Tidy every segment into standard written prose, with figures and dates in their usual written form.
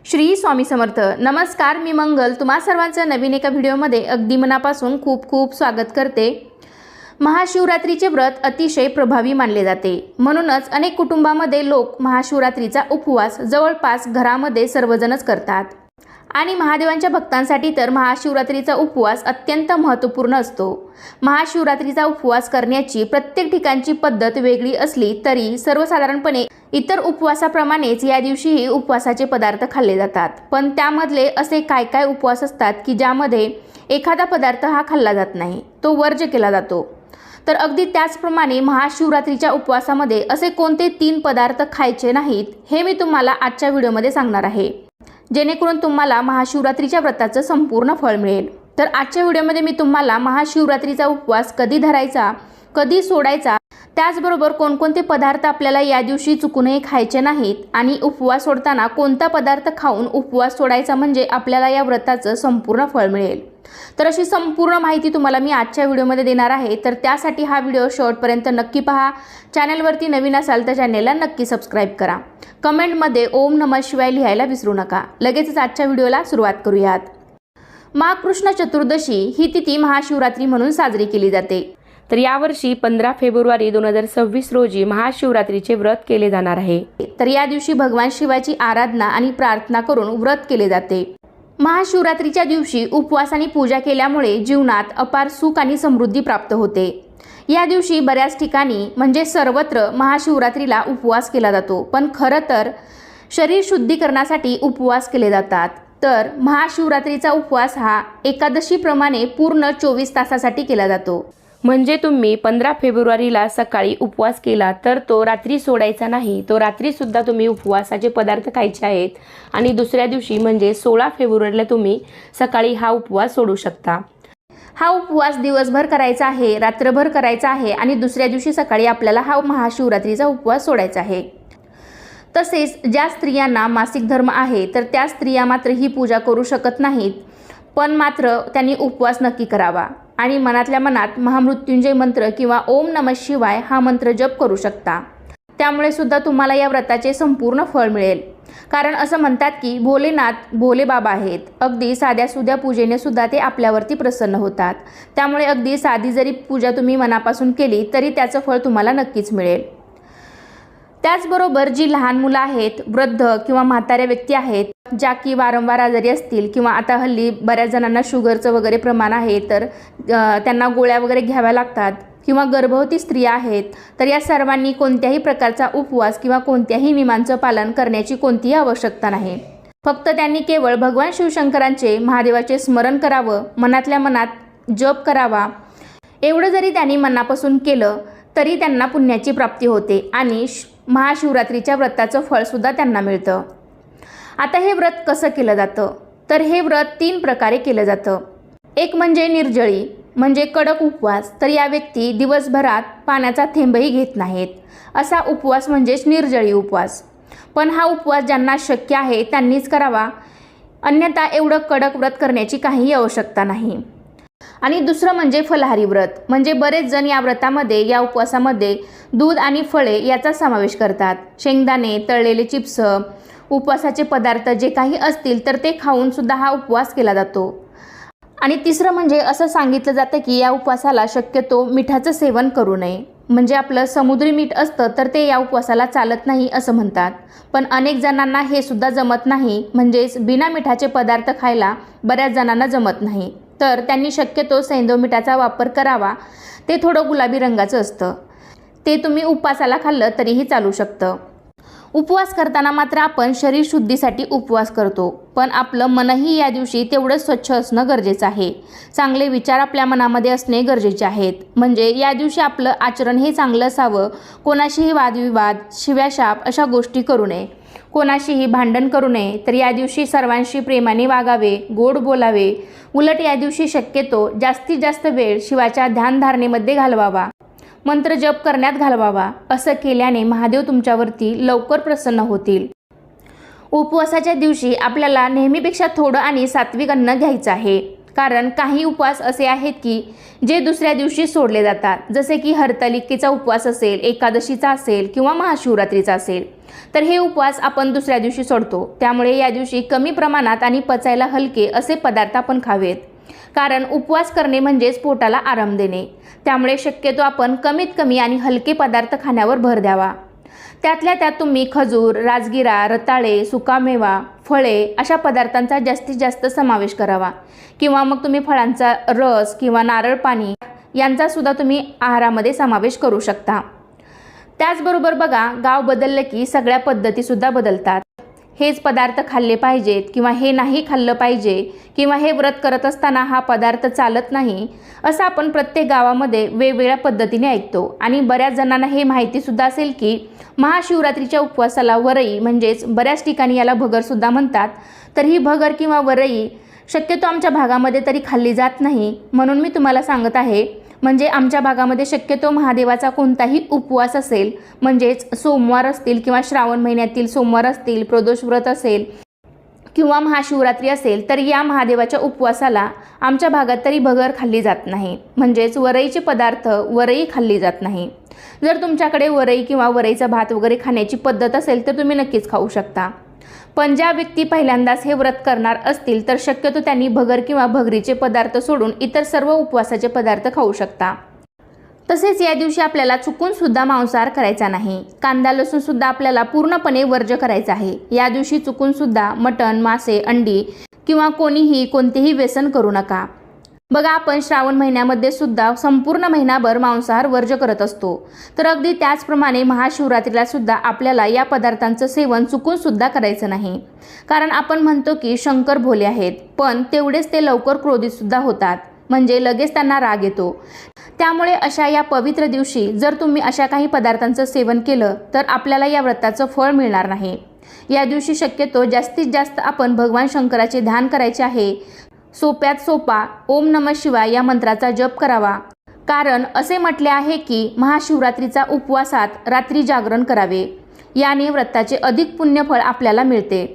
श्री स्वामी समर्थ. नमस्कार, मी मंगल तुम्हा सर्वांचं नवीन एका व्हिडिओमध्ये अगदी मनापासून खूप खूप स्वागत करते. महाशिवरात्रीचे व्रत अतिशय प्रभावी मानले जाते. म्हणूनच अनेक कुटुंबामध्ये लोक महाशिवरात्रीचा उपवास जवळपास घरामध्ये सर्वजणच करतात. आणि महादेवांच्या भक्तांसाठी तर महाशिवरात्रीचा उपवास अत्यंत महत्त्वपूर्ण असतो. महाशिवरात्रीचा उपवास करण्याची प्रत्येक ठिकाणची पद्धत वेगळी असली तरी सर्वसाधारणपणे इतर उपवासाप्रमाणेच या दिवशीही उपवासाचे पदार्थ खाल्ले जातात. पण त्यामधले असे काय काय उपवास असतात की ज्यामध्ये एखादा पदार्थ हा खाल्ला जात नाही, तो वर्ज्य केला जातो. तर अगदी त्याचप्रमाणे महाशिवरात्रीच्या उपवासामध्ये असे कोणते 3 पदार्थ खायचे नाहीत हे मी तुम्हाला आजच्या व्हिडिओमध्ये सांगणार आहे, जेणेकरून तुम्हाला महाशिवरात्रीच्या व्रताचं संपूर्ण फळ मिळेल. तर आजच्या व्हिडिओमध्ये मी तुम्हाला महाशिवरात्रीचा उपवास कधी धरायचा, कधी सोडायचा, त्याचबरोबर कोणकोणते पदार्थ आपल्याला या दिवशी चुकूनही खायचे नाहीत आणि उपवास सोडताना कोणता पदार्थ खाऊन उपवास सोडायचा म्हणजे आपल्याला या व्रताचं संपूर्ण फळ मिळेल. तर अशी संपूर्ण माहिती तुम्हाला मी आजच्या व्हिडिओमध्ये देणार आहे. तर त्यासाठी हा व्हिडिओ शेवटपर्यंत नक्की पहा. चॅनलवरती नवीन असाल तर चॅनलला नक्की सबस्क्राईब करा. कमेंटमध्ये ओम नमः शिवाय लिहायला विसरू नका. लगेचच आजच्या व्हिडिओला सुरुवात करूयात. माघ कृष्ण चतुर्दशी ही तिथी महाशिवरात्री म्हणून साजरी केली जाते. तर यावर्षी 15 फेब्रुवारी 2026 रोजी महाशिवरात्रीचे व्रत केले जाणार आहे. तर या दिवशी भगवान शिवाची आराधना आणि प्रार्थना करून व्रत केले जाते. महाशिवरात्रीच्या दिवशी उपवास आणि पूजा केल्यामुळे जीवनात अपार सुख आणि समृद्धी प्राप्त होते. या दिवशी बऱ्याच ठिकाणी म्हणजे सर्वत्र महाशिवरात्रीला उपवास केला जातो, पण खरं तर शरीर शुद्धीकरणासाठी उपवास केले जातात. तर महाशिवरात्रीचा उपवास हा एकादशीप्रमाणे पूर्ण 24 तासासाठी केला जातो. म्हणजे तुम्ही 15 फेब्रुवारीला सकाळी उपवास केला तर तो रात्री सोडायचा नाही, तो रात्रीसुद्धा तुम्ही उपवासाचे पदार्थ खायचे आहेत आणि दुसऱ्या दिवशी म्हणजे 16 फेब्रुवारीला तुम्ही सकाळी हा उपवास सोडू शकता. हा उपवास दिवसभर करायचा आहे, रात्रभर करायचा आहे आणि दुसऱ्या दिवशी सकाळी आपल्याला हा महाशिवरात्रीचा उपवास सोडायचा आहे. तसेच ज्या स्त्रियांना मासिक धर्म आहे तर त्या स्त्रिया मात्र ही पूजा करू शकत नाहीत, पण मात्र त्यांनी उपवास नक्की करावा आणि मनातल्या मनात महामृत्युंजय मंत्र किंवा ओम नमः शिवाय हा मंत्र जप करू शकता. त्यामुळे सुद्धा तुम्हाला या व्रताचे संपूर्ण फळ मिळेल. कारण असं म्हणतात की भोलेनाथ भोले बाबा आहेत. अगदी साध्या सुध्या पूजेने सुद्धा ते आपल्यावरती प्रसन्न होतात. त्यामुळे अगदी साधी जरी पूजा तुम्ही मनापासून केली तरी त्याचं फळ तुम्हाला नक्कीच मिळेल. त्याचबरोबर जी लहान मुलं आहेत, वृद्ध किंवा म्हाताऱ्या व्यक्ती आहेत ज्या की वारंवार आजारी असतील किंवा आता हल्ली बऱ्याच जणांना शुगरचं वगैरे प्रमाण आहे तर त्यांना गोळ्या वगैरे घ्याव्या लागतात, किंवा गर्भवती स्त्रिया आहेत, तर या सर्वांनी कोणत्याही प्रकारचा उपवास किंवा कोणत्याही नियमांचं पालन करण्याची कोणतीही आवश्यकता नाही. फक्त त्यांनी केवळ भगवान शिवशंकरांचे महादेवाचे स्मरण करावं, मनातल्या मनात जप करावा. एवढं जरी त्यांनी मनापासून केलं तरी त्यांना पुण्याची प्राप्ती होते आणि महाशिवरात्रीच्या व्रताचं फळसुद्धा त्यांना मिळतं. आता हे व्रत कसं केलं जातं, तर हे व्रत 3 प्रकारे केलं जातं. एक म्हणजे निर्जळी म्हणजे कडक उपवास. तर या व्यक्ती दिवसभरात पाण्याचा थेंबही घेत नाहीत, असा उपवास म्हणजेच निर्जळी उपवास. पण हा उपवास ज्यांना शक्य आहे त्यांनीच करावा, अन्यथा एवढं कडक व्रत करण्याची काहीही आवश्यकता नाही. आणि दुसरं म्हणजे फलाहारी व्रत. म्हणजे बरेच जण या व्रतामध्ये या उपवासामध्ये दूध आणि फळे याचा समावेश करतात. शेंगदाणे, तळलेले चिप्स, उपवासाचे पदार्थ जे काही असतील तर ते खाऊन सुद्धा हा उपवास केला जातो. आणि तिसरं म्हणजे असं सांगितलं जातं की या उपवासाला शक्यतो मिठाचं सेवन करू नये. म्हणजे आपलं समुद्री मीठ असतं तर ते या उपवासाला चालत नाही असं म्हणतात. पण अनेक जणांना हे सुद्धा जमत नाही, म्हणजेच बिना मिठाचे पदार्थ खायला बऱ्याच जणांना जमत नाही. तर त्यांनी शक्यतो सैंधव मिठाचा वापर करावा. ते थोडं गुलाबी रंगाचं असतं, ते तुम्ही उपवासाला खाल्लं तरीही चालू शकतं. उपवास करताना मात्र आपण शरीर शुद्धीसाठी उपवास करतो, पण आपलं मनही या दिवशी तेवढंच स्वच्छ असणं गरजेचं आहे. चांगले विचार आपल्या मनामध्ये असणे गरजेचे आहेत. म्हणजे या दिवशी आपलं आचरण हे चांगलं असावं. कोणाशीही वादविवाद, शिव्याशाप अशा गोष्टी करू नये, कोणाशीही भांडण करू नये. तर या दिवशी सर्वांशी प्रेमाने वागावे, गोड बोलावे. उलट या दिवशी शक्यतो जास्तीत जास्त वेळ शिवाच्या ध्यानधारणेमध्ये घालवावा, मंत्र जप करण्यात घालवावा. असं केल्याने महादेव तुमच्यावरती लवकर प्रसन्न होतील. उपवासाच्या दिवशी आपल्याला नेहमीपेक्षा थोडं आणि सात्विक अन्न घ्यायचं आहे. कारण काही उपवास असे आहेत की जे दुसऱ्या दिवशी सोडले जातात, जसे की हरतालिकेचा उपवास असेल, एकादशीचा असेल किंवा महाशिवरात्रीचा असेल, तर हे उपवास आपण दुसऱ्या दिवशी सोडतो। त्यामुळे या दिवशी कमी प्रमाणात आणि पचायला हलके असे पदार्थ आपण खावेत, कारण उपवास करणे म्हणजेच पोटाला आराम देणे। त्यामुळे शक्यतो आपण कमीत कमी आणि हलके पदार्थ खाण्यावर भर द्यावा। त्यातल्या त्यात तुम्ही खजूर, राजगिरा, रताळे, सुकामेवा, फळे अशा पदार्थांचा जास्तीत जास्त समावेश करावा, किंवा मग तुम्ही फळांचा रस किंवा नारळ पाणी यांचा सुद्धा तुम्ही आहारामध्ये समावेश करू शकता। त्याचबरोबर बघा, गाव बदललं की सगळ्या पद्धती सुद्धा बदलतात। हेच पदार्थ खाल्ले पाहिजेत किंवा हे नाही खाल्लं पाहिजे किंवा हे व्रत करत असताना हा पदार्थ चालत नाही, असं आपण प्रत्येक गावामध्ये वेगवेगळ्या पद्धतीने ऐकतो। आणि बऱ्याच जणांना हे माहिती सुद्धा असेल की महाशिवरात्रीच्या उपवासाला वरई म्हणजेच बऱ्याच ठिकाणी याला भगर सुद्धा म्हणतात, तर ही भगर किंवा वरई शक्यतो आमच्या भागामध्ये तरी खाल्ली जात नाही, म्हणून मी तुम्हाला सांगत आहे। म्हणजे आमच्या भागामध्ये शक्यतो महादेवाचा कोणताही उपवास असेल, म्हणजेच सोमवार असतील किंवा श्रावण महिन्यातील सोमवार असतील, प्रदोष व्रत असेल किंवा महाशिवरात्री असेल, तर या महादेवाच्या उपवासाला आमच्या भागात तरी भगर खाल्ली जात नाही, म्हणजेच वरईचे पदार्थ वरई खाल्ली जात नाही। जर तुमच्याकडे वरई किंवा वरईचा भात वगैरे खाण्याची पद्धत असेल तर तुम्ही नक्कीच खाऊ शकता। पण ज्या व्यक्ती पहिल्यांदाच हे व्रत करणार असतील तर शक्यतो त्यांनी भगर किंवा भगरीचे पदार्थ सोडून इतर सर्व उपवासाचे पदार्थ खाऊ शकता। तसेच या दिवशी आपल्याला चुकून सुद्धा मांसाहार करायचा नाही। कांदा लसूण सुद्धा आपल्याला पूर्णपणे वर्ज्य करायचा आहे। या दिवशी चुकून सुद्धा मटण, मासे, अंडी किंवा कोणतेही व्यसन करू नका। बघा, आपण श्रावण महिन्यामध्ये सुद्धा संपूर्ण महिनाभर मांसाहार वर्ज्य करत असतो, तर अगदी त्याचप्रमाणे महाशिवरात्रीला सुद्धा आपल्याला या पदार्थांचं सेवन चुकून सुद्धा करायचं नाही। कारण आपण म्हणतो की शंकर भोले आहेत, पण तेवढेच ते लवकर क्रोधित सुद्धा होतात, म्हणजे लगेच त्यांना राग येतो। त्यामुळे अशा या पवित्र दिवशी जर तुम्ही अशा काही पदार्थांचं सेवन केलं तर आपल्याला या व्रताचं फळ मिळणार नाही। या दिवशी शक्यतो जास्तीत जास्त आपण भगवान शंकराचे ध्यान करायचे आहे। सोप्यात सोपा ओम नमः शिवाय या मंत्राचा जप करावा, कारण असे म्हटले आहे की महाशिवरात्रीचा उपवासात रात्री जागरण करावे, याने व्रताचे अधिक पुण्यफळ आपल्याला मिळते।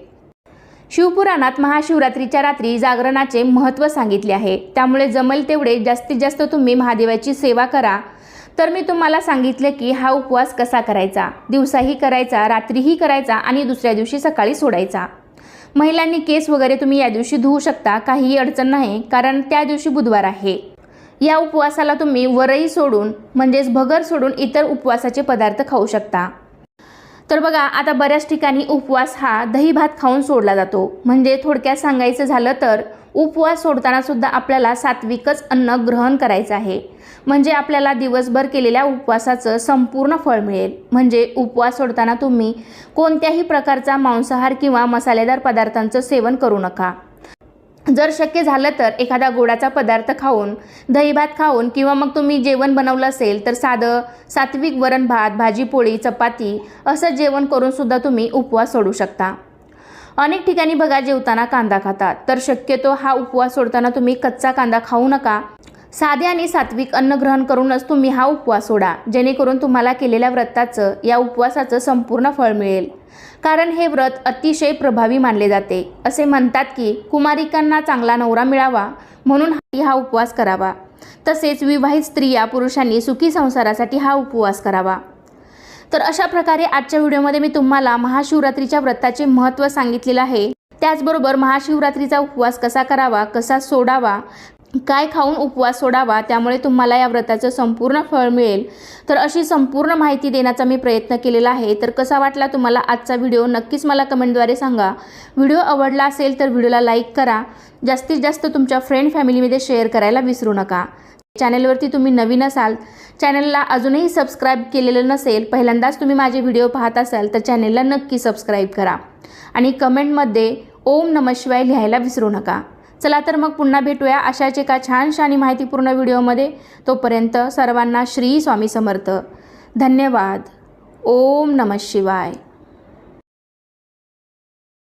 शिवपुराणात महाशिवरात्रीच्या रात्री जागरणाचे महत्त्व सांगितले आहे, त्यामुळे जमेल तेवढे जास्तीत जास्त तुम्ही महादेवाची सेवा करा। तर मी तुम्हाला सांगितले की हा उपवास कसा करायचा, दिवसाही करायचा, रात्रीही करायचा आणि दुसऱ्या दिवशी सकाळी सोडायचा। महिलांनी केस वगैरे तुम्ही या दिवशी धुवू शकता, काहीही अडचण नाही, कारण त्या दिवशी बुधवार आहे। या उपवासाला तुम्ही वरई सोडून म्हणजेच भगर सोडून इतर उपवासाचे पदार्थ खाऊ शकता। तर बघा, आता बऱ्याच ठिकाणी उपवास हा दही भात खाऊन सोडला जातो। म्हणजे थोडक्यात सांगायचं झालं तर उपवास सोडताना सुद्धा आपल्याला सात्विकच अन्न ग्रहण करायचं आहे, म्हणजे आपल्याला दिवसभर केलेल्या उपवासाचं संपूर्ण फळ मिळेल। म्हणजे उपवास सोडताना तुम्ही कोणत्याही प्रकारचा मांसाहार किंवा मसालेदार पदार्थांचं सेवन करू नका। जर शक्य झालं तर एखादा गोडाचा पदार्थ खाऊन, दही भात खाऊन किंवा मग तुम्ही जेवण बनवलं असेल तर साधं सात्विक वरण भात, भाजी पोळी, चपाती असं जेवण करून सुद्धा तुम्ही उपवास सोडू शकता। अनेक ठिकाणी बघा, जेवताना कांदा खातात, तर शक्यतो हा उपवास सोडताना तुम्ही कच्चा कांदा खाऊ नका। साधे आणि सात्विक अन्न ग्रहण करूनच तुम्ही हा उपवास सोडा, जेणेकरून तुम्हाला केलेल्या व्रताचं या उपवासाचं संपूर्ण फळ मिळेल। कारण हे व्रत अतिशय प्रभावी मानले जाते। असे म्हणतात की कुमारिकांना चांगला नवरा मिळावा म्हणून हा उपवास करावा। तसेच विवाहित स्त्रिया पुरुषांनी सुखी संसारासाठी हा उपवास करावा। तर अशा प्रकारे आजच्या व्हिडिओमध्ये मी तुम्हाला महाशिवरात्रीच्या व्रताचे महत्त्व सांगितलेले आहे। त्याचबरोबर महाशिवरात्रीचा उपवास कसा करावा, कसा सोडावा, काय खाऊन उपवास सोडावा, त्यामुळे तुम्हाला या व्रताचं संपूर्ण फळ मिळेल। तर अशी संपूर्ण माहिती देण्याचा मी प्रयत्न केलेला आहे। तर कसा वाटला तुम्हाला आजचा व्हिडिओ नक्कीच मला कमेंटद्वारे सांगा। व्हिडिओ आवडला असेल तर व्हिडिओला लाईक करा, जास्तीत जास्त तुमच्या फ्रेंड फॅमिलीमध्ये शेअर करायला विसरू नका। चॅनलवरती तुम्ही नवीन असाल, चॅनलला अजूनही सबस्क्राईब केलेलं नसेल, पहिल्यांदाच तुम्ही माझे व्हिडिओ पाहत असाल तर चॅनलला नक्की सबस्क्राईब करा आणि कमेंटमध्ये ओम नमः शिवाय लिहायला विसरू नका। चला तर मग पुन्हा भेटूया अशाच एका छानशा आणि माहितीपूर्ण व्हिडिओमध्ये। तोपर्यंत सर्वांना श्री स्वामी समर्थ। धन्यवाद। ओम नमः शिवाय।